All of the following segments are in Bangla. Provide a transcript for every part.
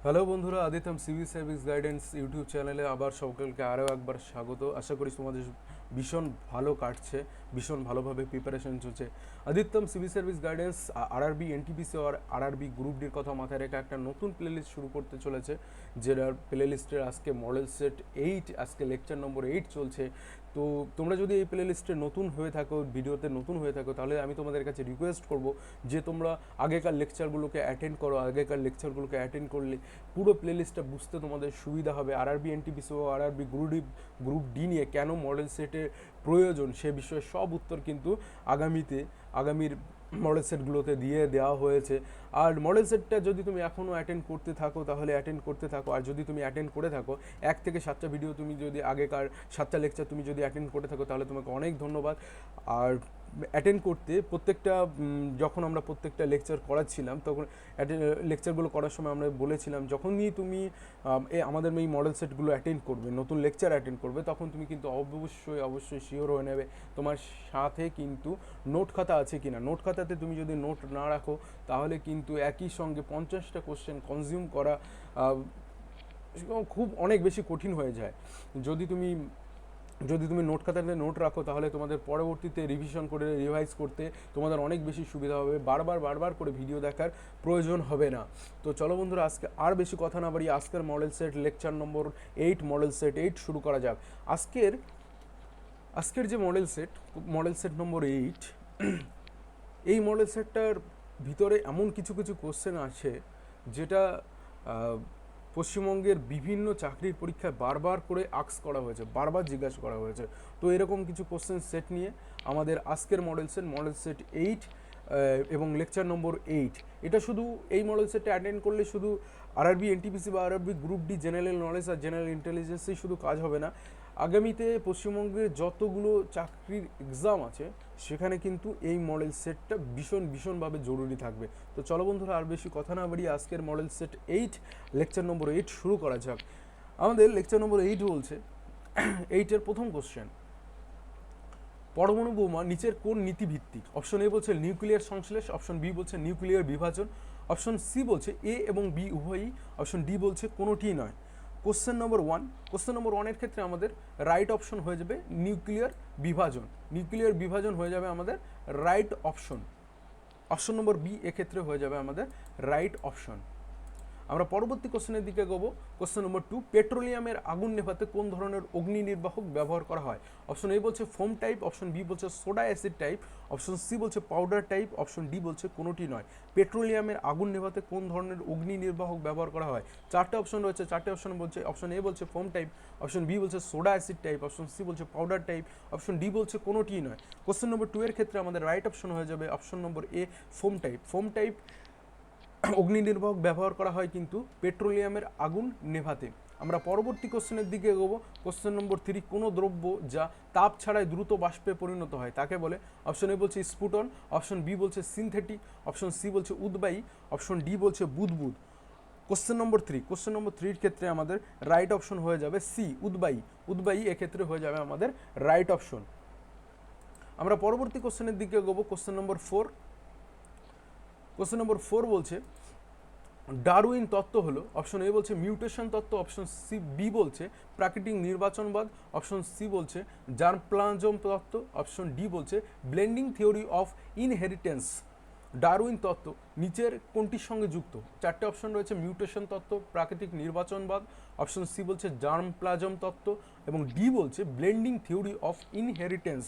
হ্যালো বন্ধুরা, Adityam civil service guidance YouTube চ্যানেলে আবার সকলকে আরও একবার স্বাগত। আশা করি তোমাদের ভীষণ ভালো কাটছে, ভীষণ ভালোভাবে প্রিপারেশন চলছে। Adityam civil service guidance RRB NTPC আর আরআরবি গ্রুপ ডির কথা মাথায় রেখে একটা নতুন প্লেলিস্ট শুরু করতে চলেছে, যেটার প্লেলিস্টের আজকে মডেল সেট 8, আজকে লেকচার নম্বর 8 চলছে। তো তোমরা যদি এই প্লেলিস্টে নতুন হয়ে থাকো, ভিডিওতে নতুন হয়ে থাকো, তাহলে আমি তোমাদের কাছে রিকোয়েস্ট করব যে তোমরা আগেকার লেকচারগুলোকে অ্যাটেন্ড করো। আগেকার লেকচারগুলোকে অ্যাটেন্ড করলে পুরো প্লেলিস্টটা বুঝতে তোমাদের সুবিধা হবে। আরআরবি এনটিপিসি ও আরআরবি গ্রুপ ডি নিয়ে কেন মডেল সেটের প্রয়োজন সে বিষয়ে সব উত্তর কিন্তু আগামীর মডেল সেটগুলোতে দিয়ে দেওয়া হয়েছে। আর মডেল সেটটা যদি তুমি এখনও অ্যাটেন্ড করতে থাকো তাহলে অ্যাটেন্ড করতে থাকো, আর যদি তুমি অ্যাটেন্ড করে থাকো 1 থেকে 7টা ভিডিও, তুমি যদি আগেকার 7টা লেকচার তুমি যদি অ্যাটেন্ড করে থাকো তাহলে তোমাকে অনেক ধন্যবাদ। আর অ্যাটেন্ড করতে প্রত্যেকটা যখন আমরা প্রত্যেকটা লেকচার করাচ্ছিলাম তখন লেকচারগুলো করার সময় আমরা বলেছিলাম যখনই তুমি আমাদের এই মডেল সেটগুলো অ্যাটেন্ড করবে, নতুন লেকচার অ্যাটেন্ড করবে, তখন তুমি কিন্তু অবশ্যই শিওর হয়ে নেবে তোমার সাথে কিন্তু নোট খাতা আছে কিনা। নোট খাতাতে তুমি যদি নোট না রাখো তাহলে কিন্তু একই সঙ্গে 50টা কোশ্চেন কনজিউম করা খুব অনেক বেশি কঠিন হয়ে যায়। যদি তুমি নোট খাতাতে নোট রাখো তাহলে তোমাদের পরবর্তীতে রিভিশন করে রিভাইজ করতে তোমাদের অনেক বেশি সুবিধা হবে, বারবার করে ভিডিও দেখার প্রয়োজন হবে না। তো চলো বন্ধুরা, আজকে আর বেশি কথা না বাড়িয়ে আজকের model set lecture number 8 model set 8 শুরু করা যাক। আজকের যে মডেল সেট নম্বর 8, এই মডেল সেটটার ভিতরে এমন কিছু কোশ্চেন আছে যেটা পশ্চিমবঙ্গের বিভিন্ন চাকরির পরীক্ষায় বারবার করে আস্ক করা হয়েছে, বারবার জিজ্ঞাসা করা হয়েছে। তো এরকম কিছু কোশ্চেন সেট নিয়ে আমাদের আজকের মডেল সেট 8 এবং লেকচার নম্বর 8। এটা শুধু এই মডেল সেটটা অ্যাটেন্ড করলে শুধু আরআরবি এনটিপিসি বা RRB group D general knowledge আর জেনারেল ইন্টেলিজেন্সেই শুধু কাজ হবে না, আগামীতে পশ্চিমবঙ্গের যতগুলো চাকরির এক্সাম আছে সেখানে কিন্তু এই মডেল সেটটা ভীষণভাবে জরুরি থাকবে। তো চলো বন্ধুরা, আর বেশি কথা না বাড়িয়ে আজকের মডেল সেট 8 লেকচার নম্বর 8 শুরু করা যাক। আমাদের লেকচার নম্বর 8 বলছে 8-এর প্রথম কোশ্চেন, পরমাণু বোমা নিচের কোন নীতি ভিত্তিক? অপশন এ বলছে নিউক্লিয়ার সংশ্লেষ, অপশন বি বলছে নিউক্লিয়ার বিভাজন, অপশন সি বলছে এ এবং বি উভয়ই, অপশন ডি বলছে কোনোটিই নয়। কোশ্চেন নম্বর 1 এর ক্ষেত্রে আমাদের রাইট অপশন হয়ে যাবে নিউক্লিয়ার বিভাজন হয়ে যাবে আমাদের right option. Option number B এক্ষেত্রে হয়ে যাবে আমাদের রাইট অপশন। আমরা পরবর্তী কোশ্চেনের দিকে এগোবো। কোশ্চেন নম্বর 2, পেট্রোলিয়ামের আগুন নেভাতে কোন ধরনের অগ্নি নির্বাপক ব্যবহার করা হয়? অপশন এ বলছে ফোম টাইপ, অপশন বি বলছে soda acid type, option C বলছে পাউডার টাইপ, অপশন ডি বলছে কোনোটি নয়। পেট্রোলিয়ামের আগুন নেভাতে কোন ধরনের অগ্নি নির্বাপক ব্যবহার করা হয়? 4টে অপশন রয়েছে, 4টে অপশন বলছে অপশন এ বলছে ফোম টাইপ, অপশন বি বলছে soda acid type, option C বলছে পাউডার টাইপ, অপশন ডি বলছে কোনোটি নয়। কোশ্চেন নম্বর 2 এর ক্ষেত্রে আমাদের রাইট অপশন হয়ে যাবে অপশন নম্বর এ ফোম টাইপ অগ্নি নির্বাপক ব্যবহার করা হয় কিন্তু পেট্রোলিয়ামের আগুন নেভাতে। আমরা পরবর্তী কোশ্চেনের দিকে এগোবো। কোশ্চেন নম্বর 3, কোনো দ্রব্য যা তাপ ছাড়াই দ্রুত বাষ্পে পরিণত হয় তাকে বলে? অপশন এ বলছে স্পুটন, অপশন বি বলছে সিনথেটিক, অপশন সি বলছে উদ্বায়ী, অপশন ডি বলছে বুদবুদ। কোশ্চেন নম্বর 3 ক্ষেত্রে আমাদের রাইট অপশন হয়ে যাবে সি উদ্বায়ী এক্ষেত্রে হয়ে যাবে আমাদের রাইট অপশন। আমরা পরবর্তী কোশ্চেনের দিকে এগোবো। কোশ্চেন নম্বর 4 বলছে ডারউইন তত্ত্ব হলো? অপশন এ বলছে মিউটেশন তত্ত্ব, অপশন বি বলছে প্রাকৃতিক নির্বাচনবাদ, অপশন সি বলছে জার্মপ্লাজম তত্ত্ব, অপশন ডি বলছে blending theory of inheritance. Darwin তত্ত্ব নিচের কোনটির সঙ্গে যুক্ত? 4টে অপশন রয়েছে, মিউটেশন তত্ত্ব, প্রাকৃতিক নির্বাচনবাদ, অপশন সি বলছে জার্মপ্লাজম তত্ত্ব এবং ডি বলছে blending theory of inheritance.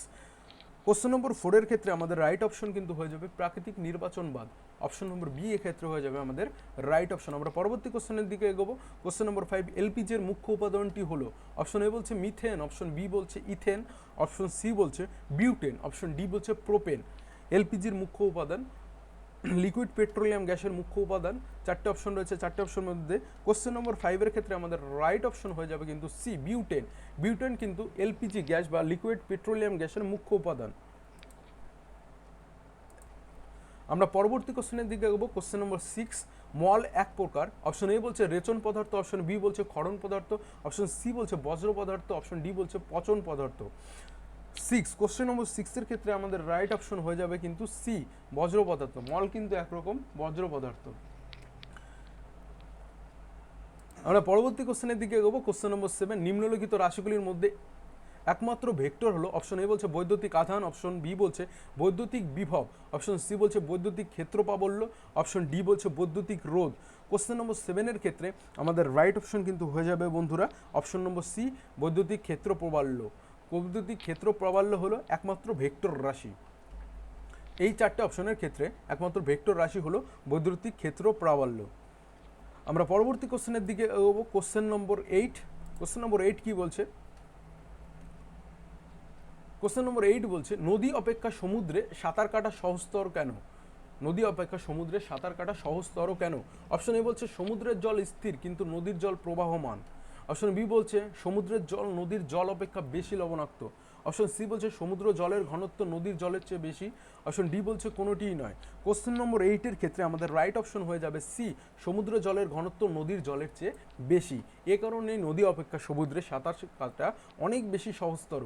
Question number 4 এর ক্ষেত্রে আমাদের রাইট অপশন কিন্তু হয়ে যাবে প্রাকৃতিক নির্বাচনবাদ। অপশন নম্বর বি এক্ষেত্রে হয়ে যাবে আমাদের রাইট অপশন। আমরা পরবর্তী কোশ্চেনের দিকে এগোবো। কোশ্চেন নম্বর 5, এলপিজির মুখ্য উপাদানটি হলো? অপশন এ বলছে মিথেন, অপশন বি বলছে ইথেন, অপশন সি বলছে বিউটেন, অপশন ডি বলছে প্রোপেন। এলপিজির মুখ্য উপাদান, লিকুইড পেট্রোলিয়াম গ্যাসের মুখ্য উপাদান। 4টে অপশন রয়েছে, 4টে অপশনের মধ্যে কোশ্চেন নম্বর 5 এর ক্ষেত্রে আমাদের রাইট অপশন হয়ে যাবে কিন্তু সি বিউটেন কিন্তু এলপিজি গ্যাস বা লিকুইড পেট্রোলিয়াম গ্যাসের মুখ্য উপাদান। আমরা পরবর্তী কোশ্চেনের দিকে এগোবো। কোশ্চেন নম্বর 6, মল এক প্রকার? অপশন এ বলছে রেচন পদার্থ, অপশন বি বলছে ক্ষরণ পদার্থ, অপশন সি বলছে বজ্র পদার্থ, অপশন ডি বলছে পচন পদার্থ। কোশ্চেন নম্বর 6 এর ক্ষেত্রে আমাদের রাইট অপশন হয়ে যাবে কিন্তু সি বজ্র পদার্থ। মল কিন্তু একরকম বজ্র পদার্থ। আমরা পরবর্তী কোশ্চেনের দিকে এগোবো। কোশ্চেন নম্বর 7, নিম্নলিখিত রাশিগুলির মধ্যে একমাত্র ভেক্টর হলো, অপশন এ বলছে বৈদ্যুতিক আধান, অপশন বি বলছে বৈদ্যুতিক বিভব, অপশন সি বলছে বৈদ্যুতিক ক্ষেত্র প্রাবল্য, অপশন ডি বলছে বৈদ্যুতিক রোধ। কোশ্চেন নম্বর 7-এর ক্ষেত্রে আমাদের রাইট অপশন কিন্তু হয়ে যাবে বন্ধুরা অপশন নম্বর সি, বৈদ্যুতিক ক্ষেত্র প্রাবল্য। বৈদ্যুতিক ক্ষেত্র প্রাবল্য হলো একমাত্র ভেক্টর রাশি। এই চারটে অপশনের ক্ষেত্রে একমাত্র ভেক্টর রাশি হলো বৈদ্যুতিক ক্ষেত্র প্রাবল্য। আমরা পরবর্তী কোশ্চেনের দিকে এগোবো। Question number 8। কোশ্চেন নম্বর 8 কি বলছে? কোশ্চেন নম্বর 8 বলছে নদী অপেক্ষা সমুদ্রে সাঁতার কাটা সহজতর কেন? নদী অপেক্ষা সমুদ্রে সাঁতার কাটা সহজতর কেন? অপশন এ বলছে সমুদ্রের জল স্থির কিন্তু নদীর জল প্রবাহমান। অপশন বি বলছে সমুদ্রের জল নদীর জল অপেক্ষা বেশি লবণাক্ত। অপশন সি বলছে সমুদ্র জলের ঘনত্ব নদীর জলের চেয়ে বেশি। অপশন ডি বলছে কোনোটিই নয়। কোশ্চেন নম্বর 8-এর ক্ষেত্রে আমাদের রাইট অপশন হয়ে যাবে সি, সমুদ্র জলের ঘনত্ব নদীর জলের চেয়ে বেশি। এ কারণে নদী অপেক্ষা সমুদ্রে সাঁতার কাটা অনেক বেশি সহজতর।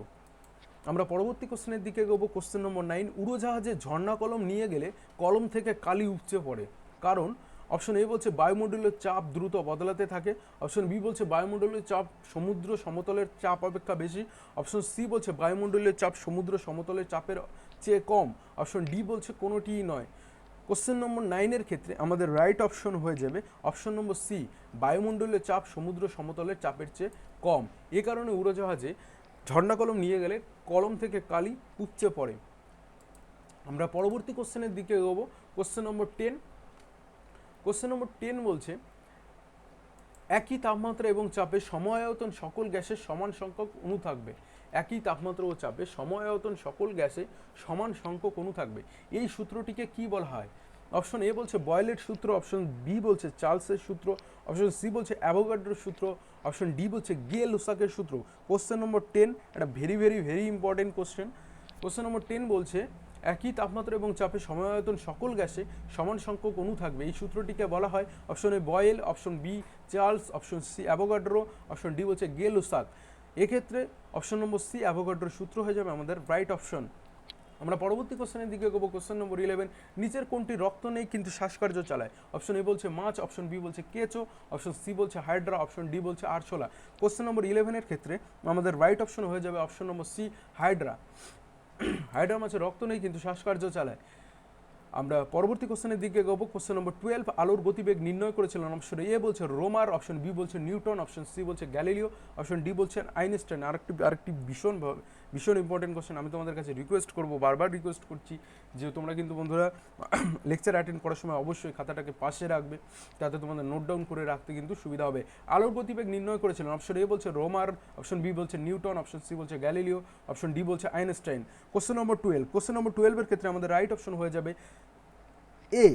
আমরা পরবর্তী কোশ্চেনের দিকে এগোবো। কোশ্চেন নম্বর 9, উড়োজাহাজে ঝর্ণা কলম নিয়ে গেলে কলম থেকে কালি উপচে পড়ে কারণ? অপশন এ বলছে বায়ুমণ্ডলীয় চাপ দ্রুত বদলাতে থাকে। অপশন বি বলছে বায়ুমণ্ডলীয় চাপ সমুদ্র সমতলের চাপ অপেক্ষা বেশি। অপশন সি বলছে বায়ুমণ্ডলীয় চাপ সমুদ্র সমতলের চাপের চেয়ে কম। অপশন ডি বলছে কোনোটিই নয়। কোশ্চেন নম্বর 9-এর ক্ষেত্রে আমাদের রাইট অপশন হয়ে যাবে অপশন নম্বর সি, বায়ুমণ্ডলীয় চাপ সমুদ্র সমতলের চাপের চেয়ে কম। এ কারণে উড়োজাহাজে ঝর্ণা কলম নিয়ে গেলে কলম থেকে কালি উপচে পড়ে। আমরা পরবর্তী কোশ্চেনের দিকে এগোবো। Question number 10। কোশ্চেন নম্বর 10 বলছে একই তাপমাত্রা এবং চাপে সমআয়তন সকল গ্যাসের সমান সংখ্যক অণু থাকবে। একই তাপমাত্রা ও চাপে সমআয়তন সকল গ্যাসে সমান সংখ্যক অণু থাকবে। এই সূত্রটিকে কি বলা হয়? অপশন এ বলছে বয়েলের সূত্র, অপশন বি বলছে চার্লসের সূত্র, অপশন সি বলছে অ্যাভোগাড্রোর সূত্র, অপশন ডি বলছে গে-লুসাকের সূত্র। কোশ্চেন নম্বর 10 এটা very very very important question. Question number 10 বলছে একই তাপমাত্রা এবং চাপে সমআয়তন সকল গ্যাসে সমান সংখ্যক অণু থাকবে। এই সূত্রটিকে বলা হয় option A Boyle, option B Charles, option C Avogadro, option D বলছে গে-লুসাক। এক্ষেত্রে অপশন নম্বর সি অ্যাভোগাড্রোর সূত্র হয়ে যাবে আমাদের রাইট অপশন। আমরা পরবর্তী কোশ্চেনের দিকে এগোবো। কোশ্চেন নম্বর 11, নিচের কোনটি রক্ত নেই কিন্তু শ্বাসকার্য চালায়? অপশন এ বলছে মাছ, অপশন বি বলছে কেঁচো, অপশন সি বলছে হাইড্রা, অপশন ডি বলছে আরশোলা। কোশ্চেন নম্বর 11-এর ক্ষেত্রে আমাদের রাইট অপশন হয়ে যাবে option number C, hydra. Hydra মাছের রক্ত নেই কিন্তু শ্বাসকার্য চালায়। আমরা পরবর্তী কোশ্চেনের দিকে এগোবো। কোশ্চেন নম্বর 12, আলোর গতিবেগ নির্ণয় করেছিলেন? অপশন এ বলছে রোমার, অপশন বি বলছে নিউটন, অপশন সি বলছে গ্যালিলিও, অপশন ডি বলছেন আইনস্টাইন। আরেকটি ভীষণ ইম্পর্টেন্ট কোশ্চেন। আমি তোমাদের কাছে রিকোয়েস্ট করবো, বারবার রিকোয়েস্ট করছি যে তোমরা কিন্তু বন্ধুরা লেকচার অ্যাটেন্ড করার সময় অবশ্যই খাতাটাকে পাশে রাখবে, তাতে তোমাদের নোট ডাউন করে রাখতে কিন্তু সুবিধা হবে। আলোর গতিবেগ নির্ণয় করেছিলেন? অপশন এ বলছে রোমার, অপশন বি বলছে নিউটন, অপশন সি বলছে গ্যালিলিও, অপশন ডি বলছে Einstein. Question number 12। Question number 12-এর ক্ষেত্রে আমাদের রাইট অপশন হয়ে যাবে এ,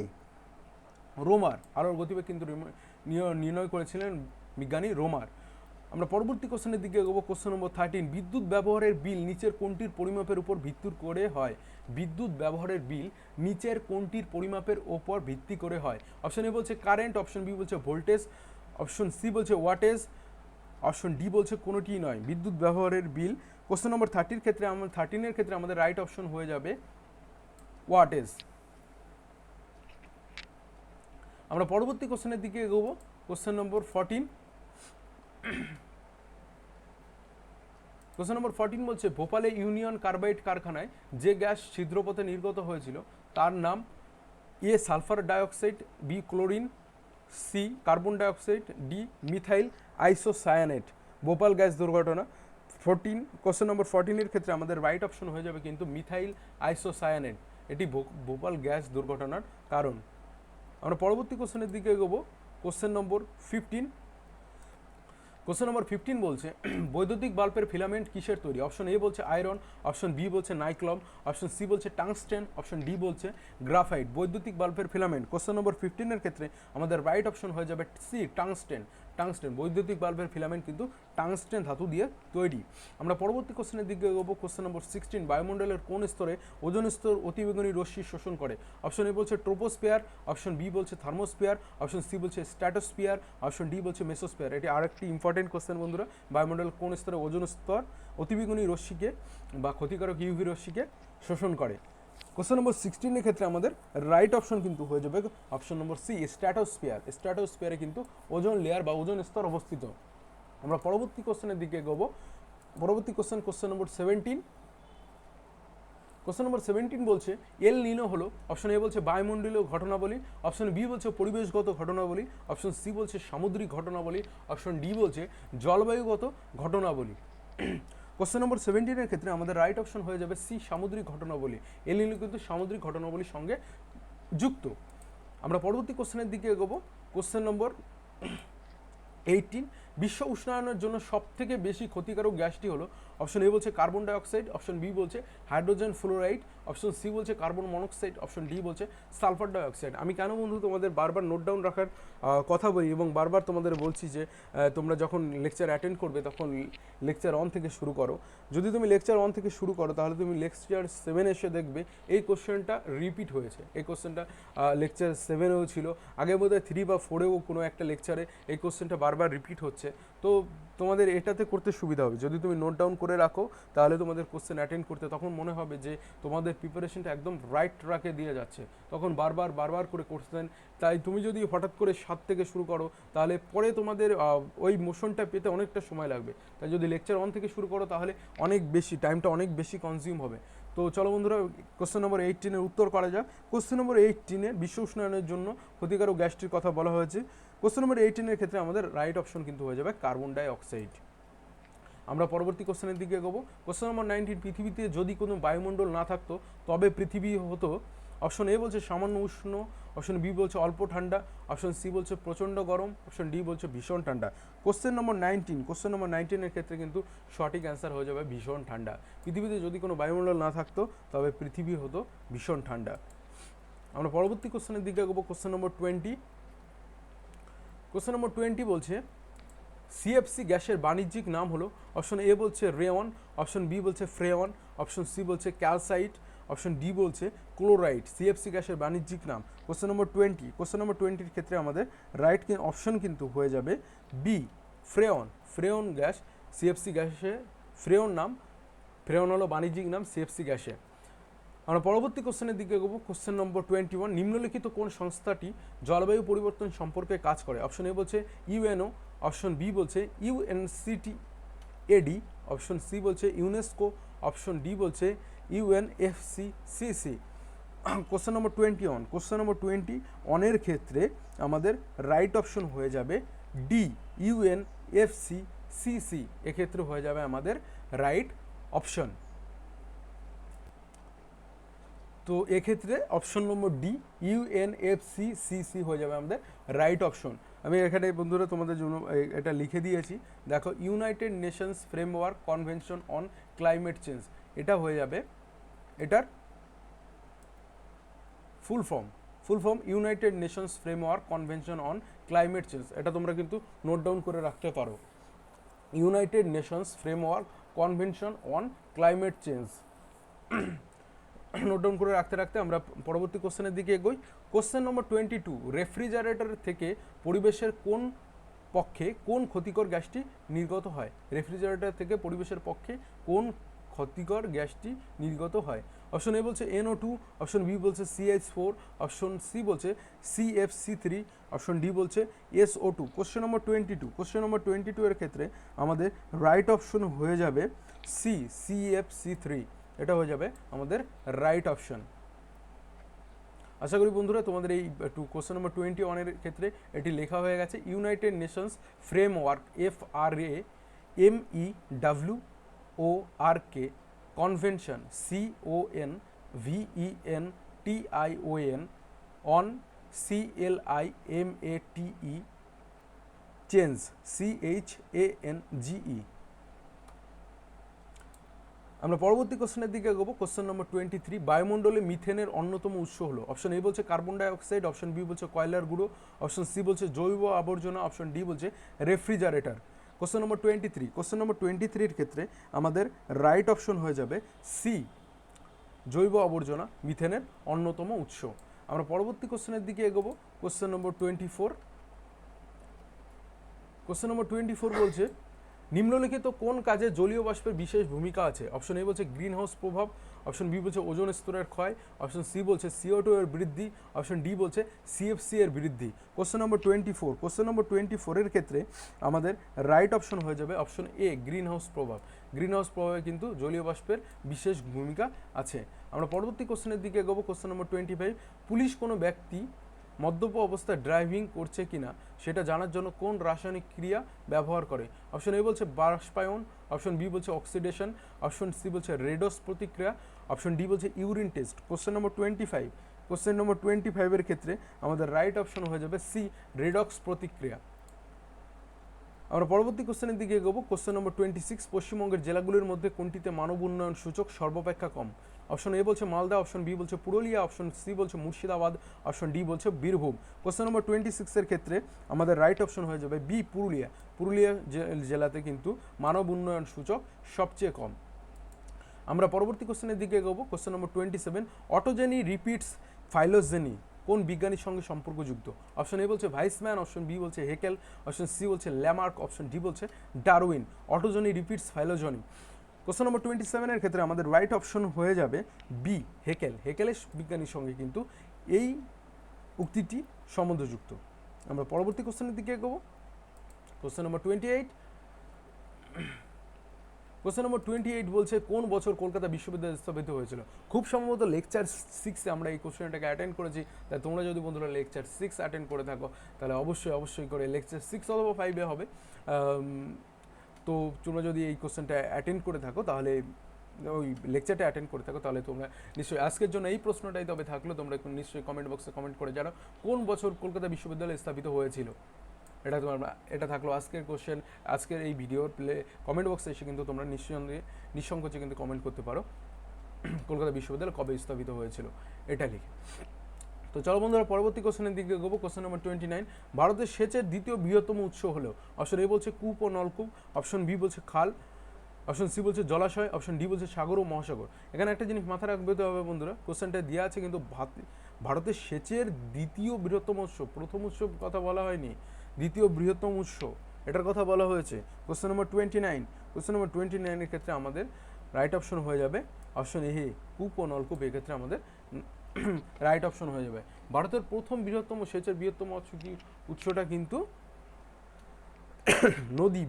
রোমার। আলোর গতিবেগ কিন্তু নির্ণয় করেছিলেন বিজ্ঞানী রোমার। আমরা পরবর্তী কোশ্চেনের দিকে এগোবো। কোশ্চেন নম্বর 13, বিদ্যুৎ ব্যবহারের বিল নিচের কোনটির পরিমাপের উপর ভিত্তি করে হয়? বিদ্যুৎ ব্যবহারের বিল নিচের কোনটির পরিমাপের উপর ভিত্তি করে হয়? অপশন এ বলছে কারেন্ট, অপশন বি বলছে ভোল্টেজ, অপশন সি বলছে ওয়াটেজ, অপশন ডি বলছে কোনোটিই নয়। বিদ্যুৎ ব্যবহারের বিল কোশ্চেন নম্বর 13-এর ক্ষেত্রে আমাদের রাইট অপশন হয়ে যাবে ওয়াটেজ। আমরা পরবর্তী কোশ্চেনের দিকে এগোবো। Question number 14। কোশ্চেন নম্বর 14 বলছে ভোপালে ইউনিয়ন কার্বাইড কারখানায় যে গ্যাস ছিদ্রপথে নির্গত হয়েছিল তার নাম? A sulphur dioxide, B chlorine, C carbon dioxide, D methyl isocyanate. Bhopal gas দুর্ঘটনা 14। কোশ্চেন নম্বর 14-এর ক্ষেত্রে আমাদের রাইট অপশন হয়ে যাবে কিন্তু মিথাইল আইসোসায়ানেট। এটি ভোপাল গ্যাস দুর্ঘটনার কারণ। আমরা পরবর্তী কোশ্চেনের দিকে এগোবো। Question number 15। কোশ্চেন নম্বর 15 বলছে বৈদ্যুতিক বাল্বের ফিলামেন্ট কিসের তৈরি? অপশন এ বলছে আয়রন, অপশন বি বলছে নাইক্লম, অপশন সি বলছে টাংস্টেন, অপশন ডি বলছে গ্রাফাইট। বৈদ্যুতিক বাল্বের ফিলামেন্ট কোশ্চেন নম্বর 15-এর ক্ষেত্রে আমাদের রাইট অপশন হয়ে যাবে সি, টাংস্টেন। বৈদ্যুতিক বাল্বের ফিলামেন্ট কিন্তু টাংস্টেন ধাতু দিয়ে তৈরি। আমরা পরবর্তী কোশ্চেনের দিকে এগোবো। কোশ্চেন নম্বর 16, বায়ুমণ্ডলের কোন স্তরে ওজোন স্তর অতিবেগুনি রশ্মি শোষণ করে? অপশন এ বলছে ট্রোপোস্ফিয়ার, অপশন বি বলছে থার্মোস্ফিয়ার, অপশন সি বলছে স্ট্র্যাটোস্ফিয়ার, অপশন ডি বলছে মেসোস্ফিয়ার। এটি আরেকটি ইম্পর্টেন্ট কোশ্চেন বন্ধুরা। বায়ুমণ্ডল কোন স্তরে ওজোন স্তর অতিবেগুনি রশ্মিকে বা ক্ষতিকারক ইউভি রশ্মিকে শোষণ করে? কোশ্চেন নম্বর 16 এর ক্ষেত্রে আমাদের রাইট অপশন কিন্তু হয়ে যাবে অপশন নম্বর সি, স্ট্র্যাটোস্ফিয়ার। স্ট্র্যাটোস্ফিয়ারে কিন্তু ওজোন লেয়ার বা ওজোন স্তর অবস্থিত। আমরা পরবর্তী কোশ্চেনের দিকে এগোবো। পরবর্তী কোশ্চেন নম্বর 17। কোশ্চেন নম্বর 17 বলছে এল নিনো হলো, অপশন এ বলছে বায়ুমণ্ডলীয় ঘটনাবলী, অপশন বি বলছে পরিবেশগত ঘটনাবলী, অপশন সি বলছে সামুদ্রিক ঘটনাবলী, অপশন ডি বলছে জলবায়ুগত ঘটনাবলী। কোশ্চেন নম্বর 17 এর ক্ষেত্রে আমাদের রাইট অপশন হয়ে যাবে সি, সামুদ্রিক ঘটনাবলী। এল নিনো কিন্তু সামুদ্রিক ঘটনাবলীর সঙ্গে যুক্ত। আমরা পরবর্তী কোশ্চেনের দিকে এগোবো। কোশ্চেন নম্বর 18, বিশ্ব উষ্ণায়নের জন্য সবথেকে বেশি ক্ষতিকারক গ্যাসটি হলো, অপশন এ বলছে কার্বন ডাইঅক্সাইড, অপশন বি বলছে হাইড্রোজেন ফ্লোরাইড, অপশন সি বলছে কার্বন মনোক্সাইড, অপশন ডি বলছে সালফার ডাইঅক্সাইড। আমি কেন বন্ধু তোমাদের বারবার নোট ডাউন রাখার কথা বলি এবং বারবার তোমাদের বলছি যে তোমরা যখন লেকচার অ্যাটেন্ড করবে তখন লেকচার 1 থেকে শুরু করো। যদি তুমি লেকচার 1 থেকে শুরু করো তাহলে তুমি লেকচার 7 এসে দেখবে এই কোশ্চেনটা রিপিট হয়েছে। এই কোশ্চেনটা লেকচার 7এও ছিল, আগে বোধহয় 3 বা 4এও কোনো একটা লেকচারে এই কোশ্চেনটা বারবার রিপিট হচ্ছে। তো তোমাদের এটাতে করতে সুবিধা হবে, যদি তুমি নোট ডাউন করে রাখো তাহলে তোমাদের কোশ্চেন অ্যাটেন্ড করতে তখন মনে হবে যে তোমাদের প্রিপারেশনটা একদম রাইট ট্র্যাকে দিয়ে যাচ্ছে, তখন বারবার করে কোশ্চেন। তাই তুমি যদি হঠাৎ করে 7 থেকে শুরু করো তাহলে পরে তোমাদের ওই মোশনটা পেতে অনেকটা সময় লাগবে। তাই যদি লেকচার 1 থেকে শুরু করো তাহলে অনেক বেশি টাইমটা অনেক বেশি কনজিউম হবে। তো চলো বন্ধুরা কোশ্চেন নম্বর 18 এর উত্তর করা যাক। কোশ্চেন নম্বর 18 বিশ্ব উষ্ণায়নের জন্য ক্ষতিকারক গ্যাসটির কথা বলা হয়েছে। কোশ্চেন নম্বর 18 এর ক্ষেত্রে আমাদের রাইট অপশন কিন্তু হয়ে যাবে কার্বন ডাই অক্সাইড। আমরা পরবর্তী কোশ্চেনের দিকে এগোবো। কোশ্চেন নম্বর 19, পৃথিবীতে যদি কোনো বায়ুমণ্ডল না থাকতো তবে পৃথিবী হতো, অপশন এ বলছে সামান্য উষ্ণ, অপশন বি বলছে অল্প ঠান্ডা, অপশন সি বলছে প্রচণ্ড গরম, অপশন ডি বলছে ভীষণ ঠান্ডা। কোশ্চেন নম্বর 19 এর ক্ষেত্রে কিন্তু সঠিক অ্যান্সার হয়ে যাবে ভীষণ ঠান্ডা। পৃথিবীতে যদি কোনো বায়ুমণ্ডল না থাকতো তবে পৃথিবী হতো ভীষণ ঠান্ডা। আমরা পরবর্তী কোশ্চেনের দিকে এগোবো। Question number 20। কোশ্চেন নম্বর 20 বলছে সিএফসি গ্যাসের বাণিজ্যিক নাম হলো, অপশন এ বলছে রেয়ন, অপশন বি বলছে ফ্রেয়ন, অপশন সি বলছে ক্যালসাইট, অপশন ডি বলছে ক্লোরাইড। সিএফসি গ্যাসের বাণিজ্যিক নাম। Question number 20। কোশ্চেন নম্বর 20-র ক্ষেত্রে আমাদের রাইট অপশন কিন্তু হয়ে যাবে B, freon. Freon gas CFC গ্যাসের ফ্রেয়ন নাম, ফ্রেয়ন হলো বাণিজ্যিক নাম সিএফসি গ্যাসের। আমরা পরবর্তী কোশ্চেনের দিকে এগোবো। কোশ্চেন নম্বর 21, নিম্নলিখিত কোন সংস্থাটি জলবায়ু পরিবর্তন সম্পর্কে কাজ করে? অপশন এ বলছে ইউএনও, অপশন বি বলছে ইউএনসিটিএডি, অপশন সি বলছে ইউনেস্কো, অপশন ডি বলছে UNFCCC. Question number 21। Question number 21 ক্ষেত্রে আমাদের রাইট অপশন হয়ে যাবে ডি, ইউএনএফসিসিসি। এক্ষেত্রে হয়ে যাবে আমাদের রাইট অপশন। তো এক্ষেত্রে অপশন নম্বর ডি, ইউএনএফসিসিসি হয়ে যাবে আমাদের রাইট অপশন। আমি এখানে বন্ধুরা তোমাদের জন্য এটা লিখে দিয়েছি, দেখো United Nations framework convention on climate change, এটা হয়ে যাবে এটার full form United Nations framework convention on climate change. এটা তোমরা কিন্তু নোট ডাউন করে রাখতে পারো, United Nations framework convention on climate change. Note down করে রাখতে আমরা পরবর্তী কোশ্চেনের দিকে এগোই। কোশ্চেন নম্বর 22, রেফ্রিজারেটর থেকে পরিবেশের কোন পক্ষে কোন ক্ষতিকর গ্যাসটি নির্গত হয়? রেফ্রিজারেটর থেকে পরিবেশের পক্ষে কোন ক্ষতিকর গ্যাসটি নির্গত হয়? অপশন এ বলছে NO2, অপশন বি বলছে CH4, অপশন সি বলছে CFC3, অপশন ডি বলছে SO2। Question number 22। Question number 22 এর ক্ষেত্রে আমাদের রাইট অপশন হয়ে যাবে সি, CFC3। এটা হয়ে যাবে আমাদের রাইট অপশন। আশা করি বন্ধুরা তোমাদের এই কোশ্চেন নম্বর 21 এর ক্ষেত্রে এটি লেখা হয়ে গেছে। United Nations framework FRAMEWORK convention CONVENTION on CLIMATE change CHANGE। আমরা পরবর্তী কোশ্চেনের দিকে এগোবো। কোশ্চেন নম্বর 23, বায়ুমণ্ডলে মিথেনের অন্যতম উৎস হলো, অপশন এ বলছে carbon die oxide, option B বলছে কয়লার গুঁড়ো, অপশন সি বলছে জৈব আবর্জনা, অপশন ডি বলছে refrigerator. Question number 23। Question number 23 এর ক্ষেত্রে আমাদের রাইট অপশন হয়ে যাবে সি, জৈব আবর্জনা মিথেনের অন্যতম উৎস। আমরা পরবর্তী কোশ্চেনের দিকে এগোবো। Question number 24। কোশ্চেন নম্বর 24 বলছে নিম্নলিখিত কোন কাজে জলীয় বাষ্পের বিশেষ ভূমিকা আছে? অপশন এ বলছে গ্রিন হাউস প্রভাব, অপশন বি বলছে ওজোন স্তরের ক্ষয়, অপশন সি বলছে CO2 এর বৃদ্ধি, অপশন ডি বলছে CFC এর বৃদ্ধি। কোশ্চেন নম্বর 24, কোশ্চেন নম্বর 24 এর ক্ষেত্রে আমাদের রাইট অপশন হয়ে যাবে অপশন এ গ্রিন হাউস প্রভাব। গ্রিন হাউস প্রভাবে কিন্তু জলীয় বাষ্পের বিশেষ ভূমিকা আছে। আমরা পরবর্তী কোশ্চেনের দিকে এগোবো। কোশ্চেন নম্বর 25, পুলিশ কোনো ব্যক্তি মদ্যপ অবস্থায় ড্রাইভিং করছে কিনা সেটা জানার জন্য কোন রাসায়নিক ক্রিয়া ব্যবহার করে? অপশন এ বলছে বাষ্পায়ন, অপশন বি বলছে অক্সিডেশন, অপশন সি বলছে রেডস প্রতিক্রিয়া, অপশন ডি বলছে urine test. Question number 25, question number 25 এর ক্ষেত্রে আমাদের রাইট অপশন হয়ে যাবে সি রেডক্স প্রতিক্রিয়া। আমরা পরবর্তী কোশ্চেনের দিকে এগোবো। কোশ্চেন নম্বর 26, পশ্চিমবঙ্গের জেলাগুলির মধ্যে কোনটিতে মানব উন্নয়ন সূচক সর্বাপেক্ষা কম? অপশন এ বলছে মালদা, অপশন বি বলছে পুরুলিয়া, অপশন সি বলছে মুর্শিদাবাদ, অপশন ডি বলছে বীরভূম। কোশ্চেন নম্বর 26 এর ক্ষেত্রে আমাদের রাইট অপশন হয়ে যাবে বি পুরুলিয়া। পুরুলিয়া জেলাতে কিন্তু মানব উন্নয়ন সূচক সবচেয়ে কম। আমরা পরবর্তী কোশ্চেনের দিকে এগোবো। কোশ্চেন নম্বর 27, অটোজেনি রিপিটস ফাইলোজেনি কোন বিজ্ঞানীর সঙ্গে সম্পর্কযুক্ত? অপশন এ বলছে ভাইসম্যান, অপশন বি বলছে হেকেল, অপশন সি বলছে ল্যামার্ক, অপশন ডি বলছে Darwin. অটোজেনি repeats phylogeny. Question number 27 এর ক্ষেত্রে আমাদের রাইট অপশন হয়ে যাবে বি হেকেল। হেকেলের বিজ্ঞানীর সঙ্গে কিন্তু এই উক্তিটি সম্বন্ধযুক্ত। আমরা পরবর্তী কোশ্চেনের দিকে এগোবো। কোশ্চেন নম্বর 28, কোশ্চেন নম্বর 28 বলছে কোন বছর কলকাতা বিশ্ববিদ্যালয় স্থাপিত হয়েছিল? খুব সম্ভবত লেকচার 6-এ আমরা এই কোশ্চেনটাকে অ্যাটেন্ড করেছি। তাই তোমরা যদি বন্ধুরা লেকচার 6 অ্যাটেন্ড করে থাকো তাহলে অবশ্যই করে লেকচার 6 অথবা 5-এ হবে। তো তোমরা যদি এই কোশ্চেনটা অ্যাটেন্ড করে থাকো তাহলে ওই লেকচারটা অ্যাটেন্ড করে থাকো তাহলে তোমরা নিশ্চয়ই আজকের জন্য এই প্রশ্নটাই তবে থাকলো। তোমরা নিশ্চয়ই কমেন্ট বক্সে কমেন্ট করে জানাও কোন বছর কলকাতা বিশ্ববিদ্যালয় স্থাপিত হয়েছিল। এটা থাকলো আজকের কোশ্চেন। আজকের এই ভিডিওর কমেন্ট বক্সে এসে কিন্তু তোমরা নিঃসংকোচে কিন্তু কমেন্ট করতে পারো কলকাতা বিশ্ববিদ্যালয় কবে স্থাপিত হয়েছিল এটা লিখে। তো চলো বন্ধুরা পরবর্তী কোশ্চেনের দিকে এগোবো। কোশ্চেন নম্বর 29, ভারতের সেচের দ্বিতীয় বৃহত্তম উৎস হলো? অপশন এ বলছে কূপ ও নলকূপ, অপশন বি বলছে খাল, অপশন সি বলছে জলাশয়, অপশন ডি বলছে সাগর ও মহাসাগর। এখানে একটা জিনিস মাথায় রাখতে হবে বন্ধুরা, কোশ্চেনটা দেওয়া আছে কিন্তু ভারতের সেচের দ্বিতীয় বৃহত্তম উৎস, প্রথম উৎস কথা বলা হয়নি, দ্বিতীয় বৃহত্তম উৎস এটার কথা বলা হয়েছে। কোশ্চেন নম্বর 29, কোশ্চেন নম্বর 29 এর ক্ষেত্রে আমাদের রাইট অপশন হয়ে যাবে অপশন এ কূপ ও নলকূপ। এক্ষেত্রে আমাদের রাইট অপশন হয়ে যাবে। ভারতের প্রথম বৃহত্তম সেচের বৃহত্তম উৎসটা কিন্তু নদী,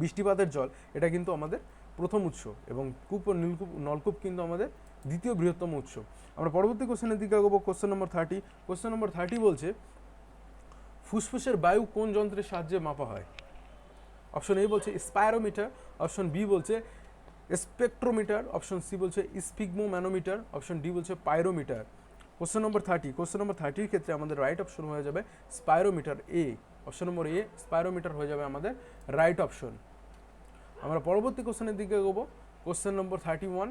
বৃষ্টিপাতের জল, এটা কিন্তু আমাদের প্রথম উৎস এবং কূপ ও নলকূপ কিন্তু আমাদের দ্বিতীয় বৃহত্তম উৎস। আমরা পরবর্তী কোশ্চেনের দিকে এগোবো। কোশ্চেন নম্বর 30, কোশ্চেন নম্বর 30 বলছে ফুসফুসের বায়ু কোন যন্ত্রের সাহায্যে মাপা হয়? অপশন এ বলছে স্পাইরোমিটার, অপশন বি বলছে স্পেকট্রোমিটার, অপশন সি বলছে স্পিগমোম্যানোমিটার, অপশন ডি বলছে pyrometer. Question number 30, question number 30 ক্ষেত্রে আমাদের রাইট অপশন হয়ে যাবে স্পাইরোমিটার এ। অপশন নম্বর এ স্পাইরোমিটার হয়ে যাবে আমাদের রাইট অপশন। আমরা পরবর্তী কোশ্চেনের দিকে এগোবো। কোশ্চেন নম্বর 31,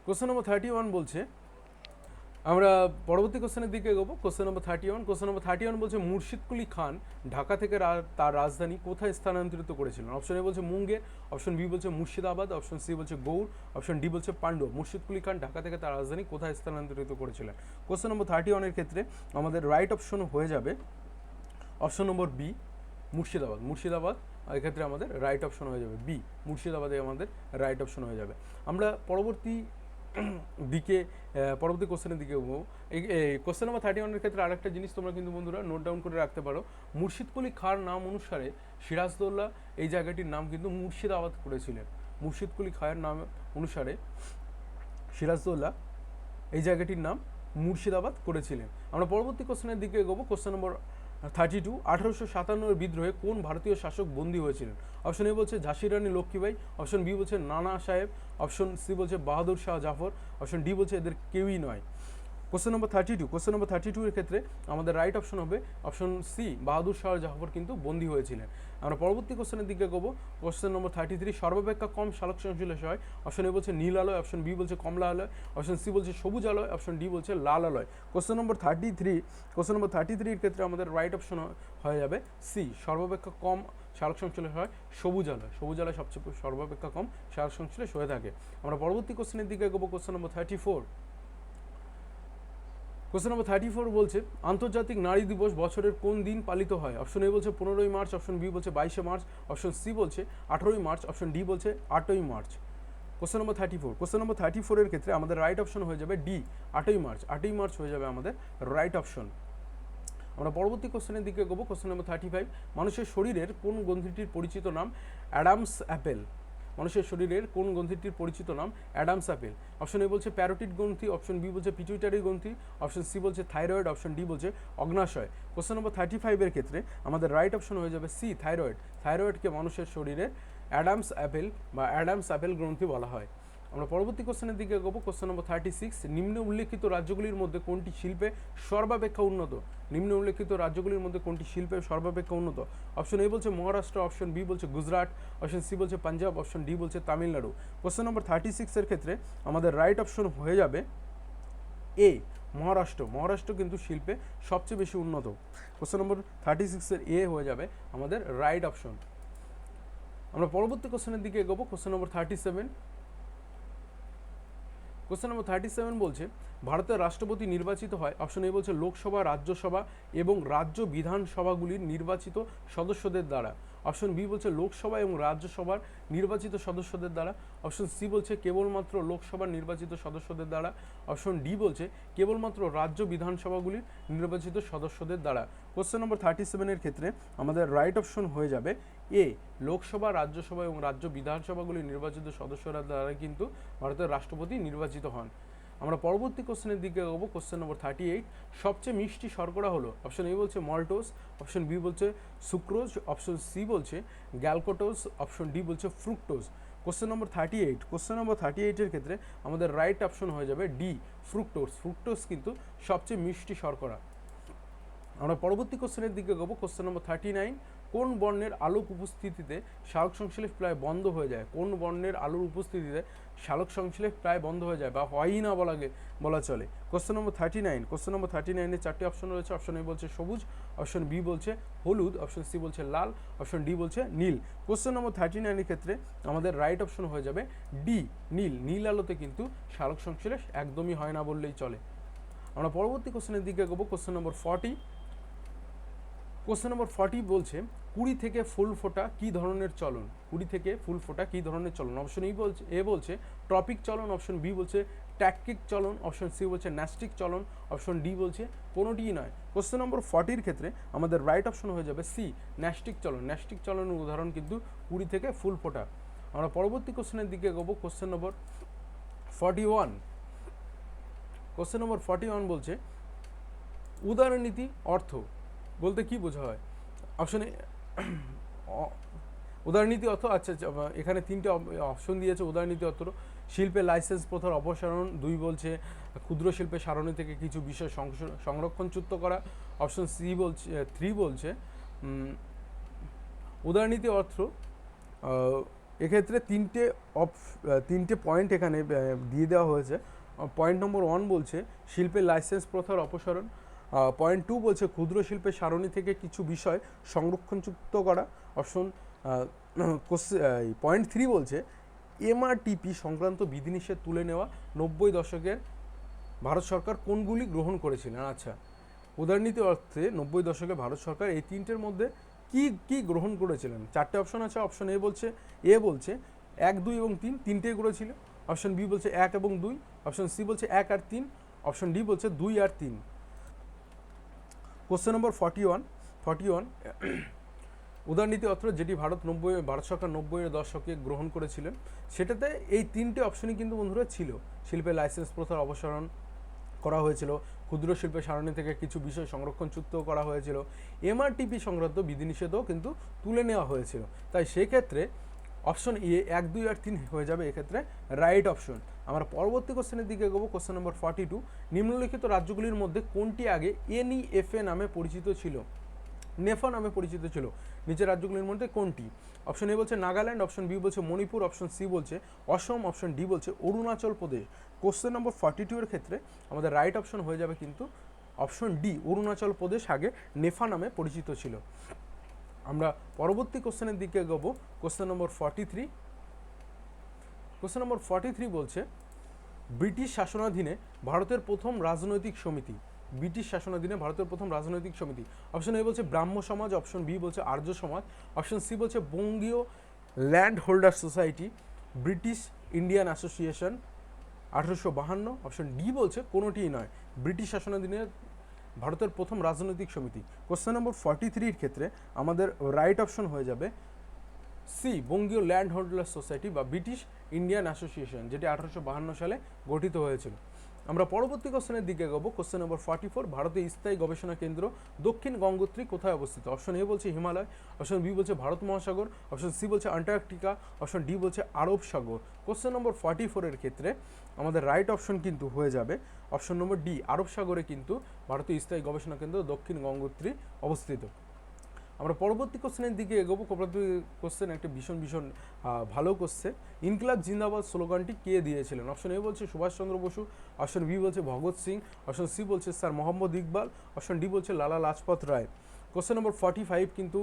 কোশ্চেন নম্বর 31 বলছে আমরা পরবর্তী কোশ্চেনের দিকে এগোবো। কোশ্চেন নম্বর 31, কোশ্চেন নম্বর 31 বলছে মুর্শিদ কুলি খান ঢাকা থেকে তার রাজধানী কোথায় স্থানান্তরিত করেছিলেন? অপশন এ বলছে মুঙ্গের, অপশন বি বলছে মুর্শিদাবাদ, অপশন সি বলছে গৌড়, অপশন ডি বলছে পাণ্ডু। মুর্শিদ কুলি খান ঢাকা থেকে তার রাজধানী কোথায় স্থানান্তরিত করেছিলেন? কোশ্চেন নম্বর 31 এর ক্ষেত্রে আমাদের রাইট অপশন হয়ে যাবে অপশন নম্বর বি মুর্শিদাবাদ। এক্ষেত্রে আমাদের রাইট অপশন হয়ে যাবে বি মুর্শিদাবাদে আমাদের রাইট অপশন হয়ে যাবে। আমরা পরবর্তী কোশ্চেনের দিকে এই কোশ্চেন নম্বর 31 এর ক্ষেত্রে আরেকটা জিনিস তোমরা কিন্তু বন্ধুরা নোট ডাউন করে রাখতে পারো। মুর্শিদ কুলি খাঁর নাম অনুসারে সিরাজদৌল্লা এই জায়গাটির নাম কিন্তু মুর্শিদাবাদ করেছিলেন। মুর্শিদ কুলি খাঁর নাম অনুসারে সিরাজদৌল্লা এই জায়গাটির নাম মুর্শিদাবাদ করেছিলেন। আমরা পরবর্তী কোশ্চেনের দিকে এগোবো। কোশ্চেন নম্বর 32, 1857 বিদ্রোহে কোন ভারতীয় শাসক বন্দী হয়েছিলেন? অপশন এ বলছে ঝাঁসি রানী লক্ষ্মীবাই, অপশন বি বলছে নানা সাহেব, অপশন সি বলছে বাহাদুর শাহ জাফর, অপশন ডি বলছে এদের কেউই নয়। কোশ্চেন নম্বর 32, কোশ্চেন নম্বর 32 এর ক্ষেত্রে আমাদের রাইট অপশন হবে অপশন সি বাহাদুর শাহ জাফর কিন্তু বন্দী হয়েছিলেন। আমরা পরবর্তী কোশ্চেনের দিকে এগোবো। কোশ্চেন নম্বর 33, সর্বাপেক্ষা কম সালোক সংশ্লেষ হয়? অপশন এ বলছে নীল আলোয়, অপশন বি বলছে কমলা আলোয়, অপশন সি বলছে সবুজ আলোয়, অপশন ডি বলছে লাল আলোয়। কোশ্চেন নম্বর 33 এর ক্ষেত্রে আমাদের রাইট অপশন হয়ে যাবে সি সর্বাপেক্ষা কম সালোক সংশ্লেষ হয় সবুজ আলোয়। সবুজ আলোয় সবচেয়ে সর্বাপেক্ষা কম সালোক সংশ্লেষ হয়ে থাকে। আমরা পরবর্তী কোশ্চেনের দিকে এগোবো। কোশ্চেন নম্বর 34, কোশ্চেন নম্বর 34 বলছে আন্তর্জাতিক নারী দিবস বছরের কোন দিন পালিত হয়? অপশন এ বলছে 15ই মার্চ, অপশন বি বলছে 22শে মার্চ, অপশন সি বলছে 18ই মার্চ, অপশন ডি বলছে 8ই March. Question number 34, question number 34 এর ক্ষেত্রে আমাদের রাইট অপশন হয়ে যাবে ডি, 8ই মার্চ। 8ই মার্চ হয়ে যাবে আমাদের রাইট অপশন। আমরা পরবর্তী কোশ্চেনের দিকে এগোবো। কোশ্চেন নম্বর 35, মানুষের শরীরের কোন গ্রন্থিটির পরিচিত নাম অ্যাডামস অ্যাপেল? মানুষের শরীরের কোন গ্রন্থিটির পরিচিত নাম অ্যাডামস অ্যাপেল? অপশন এ বলছে প্যারোটিড গ্রন্থি, অপশন বি বলছে পিটুইটারি গ্রন্থি, অপশন সি বলছে থাইরয়েড, অপশন ডি বলছে অগ্নাশয়। কোশ্চেন নম্বর 35 এর ক্ষেত্রে আমাদের রাইট অপশন হয়ে যাবে সি, থাইরয়েড। থাইরয়েডকে মানুষের শরীরের অ্যাডামস অ্যাপেল বা অ্যাডামস অ্যাপেল গ্রন্থি বলা হয়। আমরা পরবর্তী কোশ্চেনের দিকে এগোবো। কোশ্চেন নম্বর 36, নিম্ন উল্লেখিত রাজ্যগুলির মধ্যে কোনটি শিল্পে সর্বাপেক্ষা উন্নত? নিম্ন উল্লেখিত রাজ্যগুলির মধ্যে কোনটি শিল্পে সর্বাপেক্ষা উন্নত? অপশন এ বলছে মহারাষ্ট্র, অপশন বি বলছে গুজরাট, অপশন সি বলছে পাঞ্জাব, অপশন ডি বলছে তামিলনাড়ু। কোশ্চেন নম্বর 36 এর ক্ষেত্রে আমাদের রাইট অপশন হয়ে যাবে এ, মহারাষ্ট্র। মহারাষ্ট্র কিন্তু শিল্পে সবচেয়ে বেশি উন্নত। কোশ্চেন নম্বর 36 এর এ হয়ে যাবে আমাদের রাইট অপশন। আমরা পরবর্তী কোশ্চেনের দিকে এগোবো। কোশ্চেন নম্বর 37, কোশ্চেন নম্বর 37 বলছে ভারতের রাষ্ট্রপতি নির্বাচিত হয়, অপশন এ বলছে লোকসভা, রাজ্যসভা এবং রাজ্য বিধানসভাগুলির নির্বাচিত সদস্যদের দ্বারা। অপশন বি বলছে লোকসভা এবং রাজ্যসভার নির্বাচিত সদস্যদের দ্বারা। অপশন সি বলছে কেবলমাত্র লোকসভার নির্বাচিত সদস্যদের দ্বারা। অপশন ডি বলছে কেবলমাত্র রাজ্য বিধানসভাগুলির নির্বাচিত সদস্যদের দ্বারা। কোশ্চেন নম্বর 37 এর ক্ষেত্রে আমাদের রাইট অপশন হয়ে যাবে এ, লোকসভা, রাজ্যসভা এবং রাজ্য বিধানসভাগুলির নির্বাচিত সদস্যরা দ্বারা কিন্তু ভারতের রাষ্ট্রপতি নির্বাচিত হন। আমরা পরবর্তী কোশ্চেনের দিকে এগোবো। কোশ্চেন নম্বর 38, সবচেয়ে মিষ্টি শর্করা হলো? অপশন এ বলছে মল্টোজ, অপশন বি বলছে সুক্রোজ, অপশন সি বলছে গ্যালকোটোজ, অপশন ডি বলছে fructose. Question number 38, question number 38 এর ক্ষেত্রে আমাদের রাইট অপশন হয়ে যাবে ডি, ফ্রুক্টোজ। ফ্রুক্টোজ কিন্তু সবচেয়ে মিষ্টি শর্করা। আমরা পরবর্তী কোশ্চেনের দিকে এগোবো। কোশ্চেন নম্বর 39, কোন বর্ণের আলোক উপস্থিতিতে সালোক সংশ্লেষ প্রায় বন্ধ হয়ে যায়? কোন বর্ণের আলোর উপস্থিতিতে সালোক সংশ্লেষ প্রায় বন্ধ হয়ে যায় বা হয়ই না বলা চলে? কোশ্চেন নম্বর 39, কোশ্চেন নম্বর 39 এর চারটি অপশন রয়েছে। অপশন এ বলছে সবুজ, অপশন বি বলছে হলুদ, অপশন সি বলছে লাল, অপশন ডি বলছে নীল। কোশ্চেন নম্বর 39 এর ক্ষেত্রে আমাদের রাইট অপশন হয়ে যাবে ডি, নীল। নীল আলোতে কিন্তু সালোক সংশ্লেষ একদমই হয় না বললেই চলে। আমরা পরবর্তী কোশ্চেনের দিকে এগোবো। কোশ্চেন নম্বর 40, কোশ্চেন নম্বর 40 বলছে কুড়ি থেকে ফুল ফোটা কী ধরনের চলন? কুড়ি থেকে ফুল ফোটা কী ধরনের চলন? অপশন এ বলছে ট্রপিক চলন, অপশন বি বলছে ট্যাকটিক চলন, অপশন সি বলছে ন্যাস্টিক চলন, অপশন ডি বলছে কোনোটিই নয়। কোশ্চেন নম্বর 40 ক্ষেত্রে আমাদের রাইট অপশন হয়ে যাবে সি, ন্যাস্টিক চলন। ন্যাস্টিক চলনের উদাহরণ কিন্তু কুড়ি থেকে ফুল ফোটা। আমরা পরবর্তী কোশ্চেনের দিকে এগোবো। কোশ্চেন নম্বর 41, কোশ্চেন নম্বর 41 বলছে উদারনীতি অর্থ বলতে কি বোঝা হয়? অপশনে উদারনীতি অর্থ, আচ্ছা এখানে তিনটে অপশন দিয়েছে উদারনীতি অর্থ। শিল্পে লাইসেন্স প্রথার অপসারণ, দুই বলছে ক্ষুদ্র শিল্পের সারণী থেকে কিছু বিষয় সংরক্ষণচ্যুত করা, অপশন সি বলছে 3 বলছে উদারনীতি অর্থ। এক্ষেত্রে তিনটে পয়েন্ট এখানে দিয়ে দেওয়া হয়েছে। পয়েন্ট নম্বর 1 বলছে শিল্পের লাইসেন্স প্রথার অপসারণ, পয়েন্ট 2 বলছে ক্ষুদ্র শিল্পের সারণী থেকে কিছু বিষয় সংরক্ষণযুক্ত করা, অপশন পয়েন্ট 3 বলছে এমআরটিপি সংক্রান্ত বিধিনিষেধ তুলে নেওয়া 90 দশকের ভারত সরকার কোনগুলি গ্রহণ করেছিলেন? আচ্ছা, উদারনীতি অর্থে 90 দশকে ভারত সরকার এই তিনটের মধ্যে কি গ্রহণ করেছিলেন? চারটে অপশন আছে। অপশন এ বলছে 1, 2 এবং 3, তিনটেই করেছিল। অপশন বি বলছে 1 এবং 2, অপশন সি বলছে 1 আর 3, অপশন ডি বলছে 2 আর 3। কোশ্চেন নম্বর 41, উদারনীতি অর্থ যেটি ভারত সরকার 90-এর দশকে গ্রহণ করেছিলেন, সেটাতে এই তিনটে অপশনই কিন্তু বন্ধুরা ছিল। শিল্পের লাইসেন্স প্রথার অপসারণ করা হয়েছিল, ক্ষুদ্র শিল্পের সারণী থেকে কিছু বিষয় সংরক্ষণচ্যুত করা হয়েছিল, এমআরটিপি সংক্রান্ত বিধিনিষেধও কিন্তু তুলে নেওয়া হয়েছিল। তাই সেক্ষেত্রে অপশন এ 1, 2 আর 3 হয়ে যাবে এক্ষেত্রে রাইট অপশন। আমরা পরবর্তী কোশ্চেনের দিকে এগোবো। কোশ্চেন নম্বর 42, নিম্নলিখিত রাজ্যগুলির মধ্যে কোনটি আগে এনইএফএ নামে পরিচিত ছিল? নেফা নামে পরিচিত ছিল। নিচের রাজ্যগুলির মধ্যে কোনটি? অপশন এ বলছে নাগাল্যান্ড, অপশন বি বলছে মণিপুর, অপশন সি বলছে অসম, অপশন ডি বলছে অরুণাচল প্রদেশ। কোশ্চেন নম্বর 42 এর ক্ষেত্রে আমাদের রাইট অপশন হয়ে যাবে কিন্তু অপশন ডি, অরুণাচল প্রদেশ আগে নেফা নামে পরিচিত ছিল। আমরা পরবর্তী কোশ্চেনের দিকে এগোবো। কোশ্চেন নম্বর 43, কোশ্চেন নম্বর 43 বলছে ব্রিটিশ শাসনাধীনে ভারতের প্রথম রাজনৈতিক সমিতি ব্রিটিশ শাসনাধীনে ভারতের প্রথম রাজনৈতিক সমিতি? অপশন এ বলছে ব্রাহ্ম সমাজ, অপশন বি বলছে আর্য সমাজ, অপশন সি বলছে বঙ্গীয় land holder society, British Indian association 1852, option D বলছে কোনোটিই নয়, ব্রিটিশ শাসনাধীনে ভারতের প্রথম রাজনৈতিক সমিতি। কোশ্চেন নম্বর 43 ক্ষেত্রে আমাদের রাইট অপশন হয়ে যাবে সি, বঙ্গীয় ল্যান্ড হোল্ডার সোসাইটি বা ব্রিটিশ ইন্ডিয়ান অ্যাসোসিয়েশন, যেটি 1852 সালে গঠিত হয়েছিল। আমরা পরবর্তী কোশ্চেনের দিকে এগোবো। কোশ্চেন নম্বর 44, ভারতের স্থায়ী গবেষণা কেন্দ্র দক্ষিণ গঙ্গোত্রী কোথায় অবস্থিত? অপশন এ বলছে হিমালয়, অপশন বি বলছে ভারত মহাসাগর, অপশন সি বলছে আন্টার্কটিকা, অপশন ডি বলছে আরব সাগর। কোশ্চেন নম্বর 44 এর ক্ষেত্রে আমাদের রাইট অপশন কিন্তু হয়ে যাবে অপশন নম্বর ডি, আরব সাগরে কিন্তু ভারতীয় স্থায়ী গবেষণা কেন্দ্র দক্ষিণ গঙ্গোত্রী অবস্থিত। আমরা পরবর্তী কোশ্চেনের দিকে এগোবো। পরবর্তী কোশ্চেন একটা ভীষণ ভালো কোশ্চেন। ইনকিলাব জিন্দাবাদ স্লোগানটি কে দিয়েছিলেন? অপশন এ বলছে সুভাষচন্দ্র বসু, অপশন বি বলছে ভগৎ সিং, অপশন সি বলছে sir Mohammad Iqbal, option D বলছে লালা লাজপত রায়। কোশ্চেন নম্বর 45 কিন্তু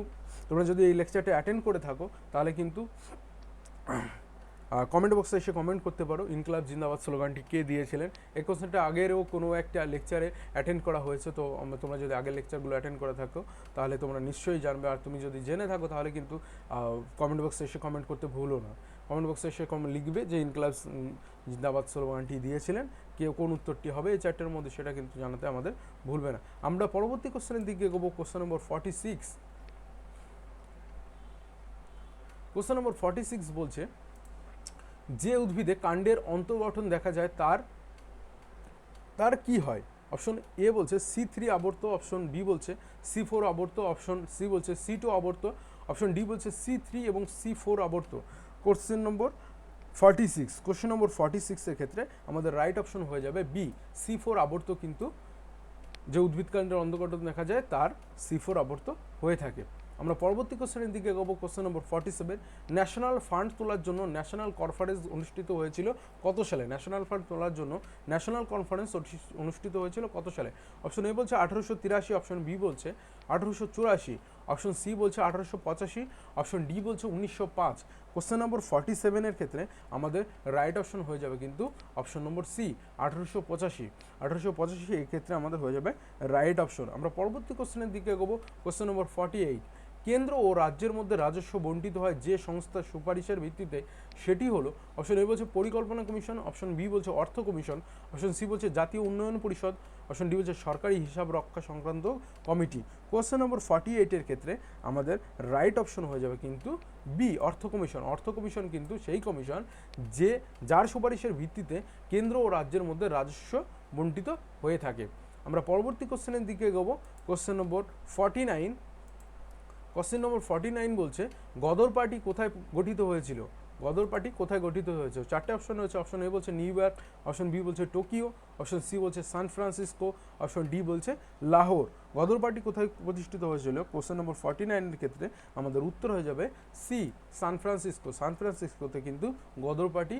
তোমরা যদি এই লেকচারটা অ্যাটেন্ড করে থাকো তাহলে কিন্তু কমেন্ট বক্সে এসে কমেন্ট করতে পারো ইনকিলাব জিন্দাবাদ স্লোগানটি কে দিয়েছিলেন। এই কোশ্চেনটা আগেরও কোনো একটা লেকচারে অ্যাটেন্ড করা হয়েছে, তো তোমরা যদি আগের লেকচারগুলো অ্যাটেন্ড করে থাকো তাহলে তোমরা নিশ্চয়ই জানবে। আর তুমি যদি জেনে থাকো তাহলে কিন্তু কমেন্ট বক্সে এসে কমেন্ট করতে ভুলো না। কমেন্ট বক্সে এসে লিখবে যে ইনকিলাব জিন্দাবাদ স্লোগানটি দিয়েছিলেন, কেউ কোন উত্তরটি হবে এই চারটের মধ্যে সেটা কিন্তু জানাতে আমাদের ভুলবে না। আমরা পরবর্তী কোশ্চেনের দিকে এগোবো। Question number 46। কোশ্চেন নম্বর 46 বলছে যে উদ্ভিদে কাণ্ডের অন্তর্গঠন দেখা যায় তার কি হয়? অপশন এ বলছে C3 আবর্ত, অপশন বি বলছে C4 আবর্ত, অপশন সি বলছে C2 আবর্ত, অপশন ডি বলছে C3 এবং C4 আবর্ত। Question number 46, question number 46 এর ক্ষেত্রে আমাদের রাইট অপশন হয়ে যাবে বি, C4 আবর্ত কিন্তু যে উদ্ভিদকাণ্ডের অন্তর্গঠন দেখা যায় তার C4 আবর্ত হয়ে থাকে। আমরা পরবর্তী কোশ্চেনের দিকে এগোবো। কোশ্চেন নম্বর 47, ন্যাশনাল ফান্ড তোলার জন্য ন্যাশনাল কনফারেন্স অনুষ্ঠিত হয়েছিল কত সালে? ন্যাশনাল ফান্ড তোলার জন্য ন্যাশনাল কনফারেন্স অনুষ্ঠিত হয়েছিল কত সালে? অপশন এ বলছে 1883, অপশন বি বলছে 1884, অপশন সি বলছে 1885, অপশন ডি বলছে 1905। কোশ্চেন নম্বর 47 এর ক্ষেত্রে আমাদের রাইট অপশন হয়ে যাবে কিন্তু অপশন নম্বর সি, 1885। এই ক্ষেত্রে আমাদের হয়ে যাবে রাইট অপশন। আমরা পরবর্তী কোশ্চেনের দিকে এগোবো। কোশ্চেন নম্বর 48, কেন্দ্র ও রাজ্যের মধ্যে রাজস্ব বণ্টিত হয় যে সংস্থার সুপারিশের ভিত্তিতে সেটি হলো? অপশন এ বলছে পরিকল্পনা কমিশন, অপশন বি বলছে অর্থ কমিশন, অপশন সি বলছে জাতীয় উন্নয়ন পরিষদ, অপশন ডি বলছে সরকারি হিসাব রক্ষা সংক্রান্ত কমিটি। কোশ্চেন নম্বর 48 এর ক্ষেত্রে আমাদের রাইট অপশন হয়ে যাবে কিন্তু বি, অর্থ কমিশন। অর্থ কমিশন কিন্তু সেই কমিশন যার সুপারিশের ভিত্তিতে কেন্দ্র ও রাজ্যের মধ্যে রাজস্ব বণ্টিত হয়ে থাকে। আমরা পরবর্তী কোশ্চেনের দিকে এগোবো। Question number 49। কোশ্চেন নম্বর 49 বলছে গদর পার্টি কোথায় গঠিত হয়েছিল? গদর পার্টি কোথায় গঠিত হয়েছে? চারটে অপশন রয়েছে। অপশন এ বলছে নিউ ইয়র্ক, অপশন বি বলছে টোকিও, অপশন সি বলছে সান ফ্রান্সিসকো, অপশন ডি বলছে লাহোর। গদর পার্টি কোথায় প্রতিষ্ঠিত হয়েছিল? কোশ্চেন নম্বর 49 এর ক্ষেত্রে আমাদের উত্তর হয়ে যাবে সি, সান ফ্রান্সিসকো। সান ফ্রান্সিসকোতে কিন্তু গদর পার্টি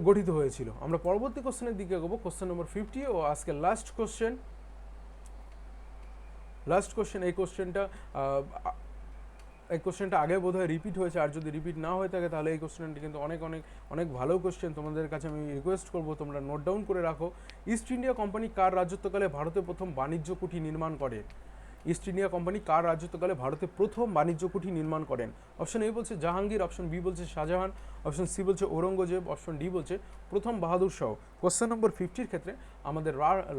গঠিত হয়েছিল। আমরা পরবর্তী কোশ্চেনের দিকে এগোবো। কোশ্চেন নম্বর 50 ও আজকে লাস্ট কোশ্চেন। এই কোশ্চেনটা আগে বোধহয় রিপিট হয়েছে, আর যদি রিপিট না হয়ে থাকে তাহলে এই কোশ্চেনটি কিন্তু অনেক ভালো কোশ্চেন। তোমাদের কাছে আমি রিকোয়েস্ট করবো তোমরা নোট ডাউন করে রাখো। ইস্ট ইন্ডিয়া কোম্পানি কার রাজত্বকালে ভারতে প্রথম বাণিজ্য কুঠি নির্মাণ করে? ইস্ট ইন্ডিয়া কোম্পানি কার রাজত্বকালে ভারতে প্রথম বাণিজ্য কুঠি নির্মাণ করেন? অপশন এ বলছে জাহাঙ্গীর, অপশন বি বলছে শাহজাহান, অপশন সি বলছে ঔরঙ্গজেব, অপশন ডি বলছে প্রথম বাহাদুর শাহ। কোশ্চেন নম্বর 50 ক্ষেত্রে আমাদের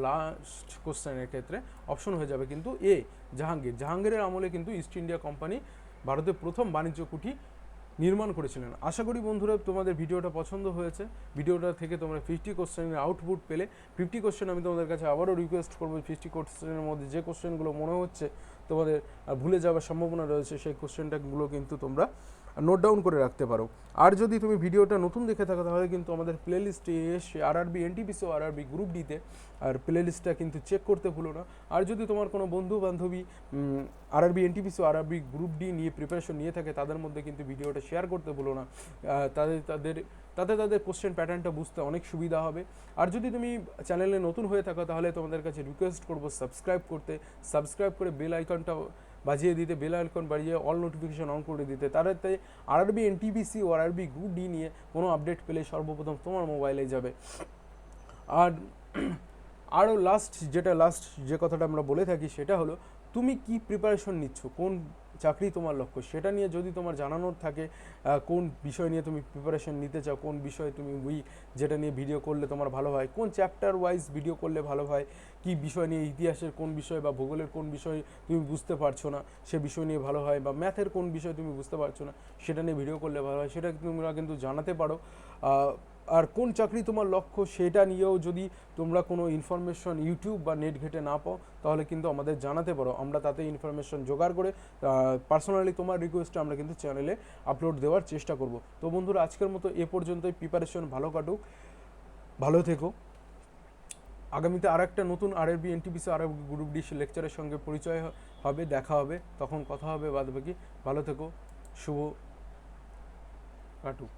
লাস্ট কোশ্চেনের ক্ষেত্রে অপশন হয়ে যাবে কিন্তু এ, জাহাঙ্গীর। জাহাঙ্গীরের আমলে কিন্তু ইস্ট ইন্ডিয়া কোম্পানি ভারতের প্রথম বাণিজ্য কুঠি নির্মাণ করেছিলেন। আশা করি বন্ধুরা তোমাদের ভিডিওটা পছন্দ হয়েছে। ভিডিওটা থেকে তোমরা 50 কোশ্চেনের আউটপুট পেলে। 50 কোশ্চেন আমি তোমাদের কাছে আবারও রিকোয়েস্ট করবো, 50 কোশ্চেনের মধ্যে যে কোশ্চেনগুলো মনে হচ্ছে তোমাদের ভুলে যাওয়ার সম্ভাবনা রয়েছে সেই কোশ্চেনটাগুলো কিন্তু তোমরা নোট ডাউন করে রাখতে পারো। আর যদি তুমি ভিডিওটা নতুন দেখে থাকো তাহলে কিন্তু আমাদের প্লেলিস্টে এসে আরআরবি এনটিপিসি ও আরআরবি গ্রুপ ডিতে আর প্লেলিস্টটা কিন্তু চেক করতে ভুলো না। আর যদি তোমার কোনো বন্ধু বান্ধবী আরআরবি এনটিপিসি ও আরআরবি গ্রুপ ডি নিয়ে প্রিপারেশন নিয়ে থাকে তাদের মধ্যে কিন্তু ভিডিওটা শেয়ার করতে ভুলো না। তাদের কোশ্চেন প্যাটার্নটা বুঝতে অনেক সুবিধা হবে। আর যদি তুমি চ্যানেলে নতুন হয়ে থাকো তাহলে তোমাদের কাছে রিকোয়েস্ট করবো সাবস্ক্রাইব করে বেল আইকনটা বাজিয়ে দিতে, বেল আইকন বাজিয়ে অল নোটিফিকেশন অন করে দিতে। তাতে আরআরবি এনটিপিসি ও আরআরবি গ্রুপ ডি নিয়ে কোনো আপডেট পেলে সর্বপ্রথম তোমার মোবাইলে যাবে। আরও লাস্ট যে কথাটা আমরা বলে থাকি সেটা হলো তুমি কি প্রিপারেশন নিচ্ছ, কোন চাকরি তোমার লক্ষ্য, সেটা নিয়ে যদি তোমার জানানোর থাকে কোন বিষয় নিয়ে তুমি প্রিপারেশন নিতে চাও, কোন বিষয়ে তুমি যেটা নিয়ে ভিডিও করলে তোমার ভালো হয়, কোন চ্যাপ্টার ওয়াইজ ভিডিও করলে ভালো হয়, কি বিষয় নিয়ে, ইতিহাসের কোন বিষয় বা ভূগোলের কোন বিষয় তুমি বুঝতে পারছো না সে বিষয় নিয়ে ভালো হয়, বা ম্যাথের কোন বিষয় তুমি বুঝতে পারছো না সেটা নিয়ে ভিডিও করলে ভালো হয়, সেটা তোমরা কিন্তু জানাতে পারো। আর কোন চাকরি তোমার লক্ষ্য সেটা নিয়েও যদি তোমরা কোনো ইনফরমেশন ইউটিউব বা নেট ঘেটে না পাও তাহলে কিন্তু আমাদের জানাতে পারো, আমরা তাতে ইনফরমেশন জোগাড় করে পার্সোনালি তোমার রিকোয়েস্টে আমরা কিন্তু চ্যানেলে আপলোড দেওয়ার চেষ্টা করব। তো বন্ধুরা আজকের মতো এ পর্যন্তই, প্রিপারেশন ভালো কাটুক, ভালো থেকো। আগামীতে আর একটা নতুন আরআরবি এনটিপিসি আর গ্রুপ ডি লেকচারের সঙ্গে পরিচয় হবে, দেখা হবে, তখন কথা হবে বাদবাকি। ভালো থেকো, শুভ কাটুক।